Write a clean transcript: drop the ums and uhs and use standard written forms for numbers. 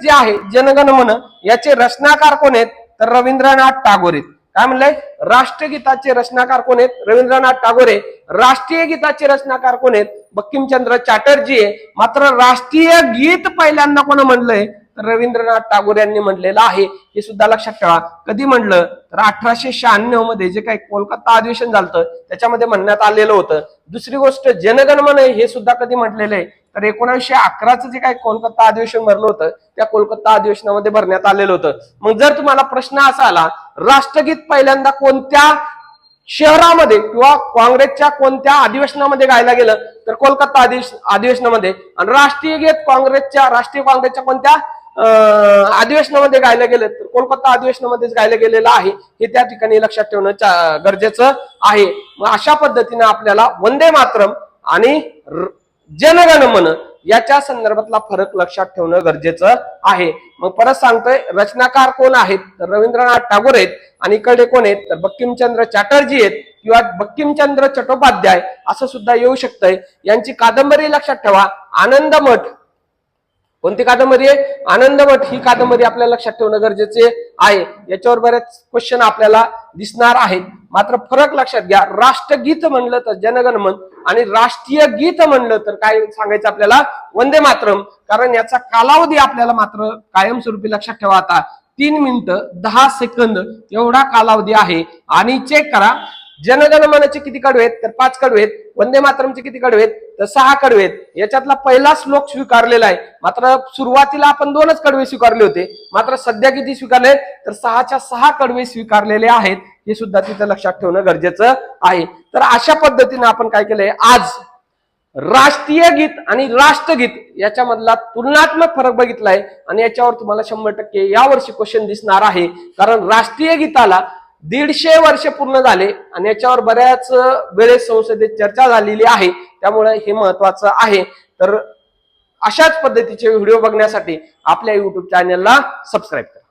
जे आहे जनगण मन याचे रचनाकार कोण आहेत तर रवींद्रनाथ टागोर आहेत. काय म्हणलंय राष्ट्रगीताचे रचनाकार कोण आहेत रवींद्रनाथ टागोर आहे. राष्ट्रीय गीताचे रचनाकार कोण आहेत बंकिमचंद्र चॅटर्जी आहे. मात्र राष्ट्रीय गीत पहिल्यांदा कोण म्हणलंय तर रवींद्रनाथ टागोर यांनी म्हणलेलं आहे. हे सुद्धा लक्षात ठेवा. कधी म्हणलं तर 1896 मध्ये जे काही कोलकाता अधिवेशन झालं त्याच्यामध्ये म्हणण्यात आलेलं होतं. दुसरी गोष्ट जनगण मन हे सुद्धा कधी म्हटलेलं आहे तर 1911चं जे काही कोलकाता अधिवेशन भरलं होतं त्या कोलकाता अधिवेशनामध्ये भरण्यात आलेलं होतं. मग जर तुम्हाला प्रश्न असा आला राष्ट्रगीत पहिल्यांदा कोणत्या शहरामध्ये किंवा काँग्रेसच्या कोणत्या अधिवेशनामध्ये गायला गेलं तर कोलकाता अधिवेशनामध्ये, आणि राष्ट्रीय गीत राष्ट्रीय काँग्रेसच्या कोणत्या अधिवेशनामध्ये गायला गेलं तर कोलकाता अधिवेशनामध्येच गायला गेलेलं आहे. हे त्या ठिकाणी लक्षात ठेवणं गरजेचं आहे. मग अशा पद्धतीने आपल्याला वंदे मातरम आणि जनगण मन याच्या संदर्भातला फरक लक्षात ठेवणं गरजेचं आहे. मग परत सांगतोय रचनाकार कोण आहेत तर रवींद्रनाथ टागोर आहेत आणि इकडे कोण आहेत तर बंकिमचंद्र चॅटर्जी आहेत किंवा बंकिमचंद्र चट्टोपाध्याय असं सुद्धा येऊ शकतंय. यांची कादंबरी लक्षात ठेवा आनंदमठ. कोणती कादंबरी आहे आनंदमठ. ही कादंबरी आपल्याला लक्षात ठेवणं गरजेचे आहे. याच्यावर बरेच क्वेश्चन आपल्याला दिसणार आहेत. मात्र फरक लक्षात घ्या. राष्ट्रगीत म्हणलं तर जनगण मन आणि राष्ट्रीय गीत म्हणलं तर काय सांगायचं आपल्याला वंदे मातरम. कारण याचा कालावधी आपल्याला मात्र कायमस्वरूपी लक्षात ठेवा. आता 3 मिनिटं 10 सेकंद एवढा कालावधी आहे. आणि चेक करा जनगण मनचे किती कडवे आहेत तर 5 कडवे आहेत. वंदे मातरमचे किती कडवे आहेत तर 6 कडवे आहेत. याच्यातला पहिला श्लोक स्वीकारलेला आहे. मात्र सुरुवातीला आपण 2च कडवे स्वीकारले होते. मात्र सध्या किती स्वीकारले तर 6च्या 6 कडवे स्वीकारलेले आहेत. हे सुद्धा तिथं लक्षात ठेवणं गरजेचं आहे. तर अशा पद्धतीने आपण काय केलंय आज राष्ट्रीय गीत आणि राष्ट्रगीत याच्यामधला तुलनात्मक फरक बघितलाय आणि याच्यावर तुम्हाला 100% यावर्षी क्वेश्चन दिसणार आहे. कारण राष्ट्रीय गीताला 150 वर्ष पूर्ण झाले आणि याच्यावर बऱ्याच वेळेस संसदेत चर्चा झालेली आहे. त्यामुळे हे महत्वाचं आहे. तर अशाच पद्धतीचे व्हिडिओ बघण्यासाठी आपल्या YouTube चॅनलला सबस्क्राईब करा.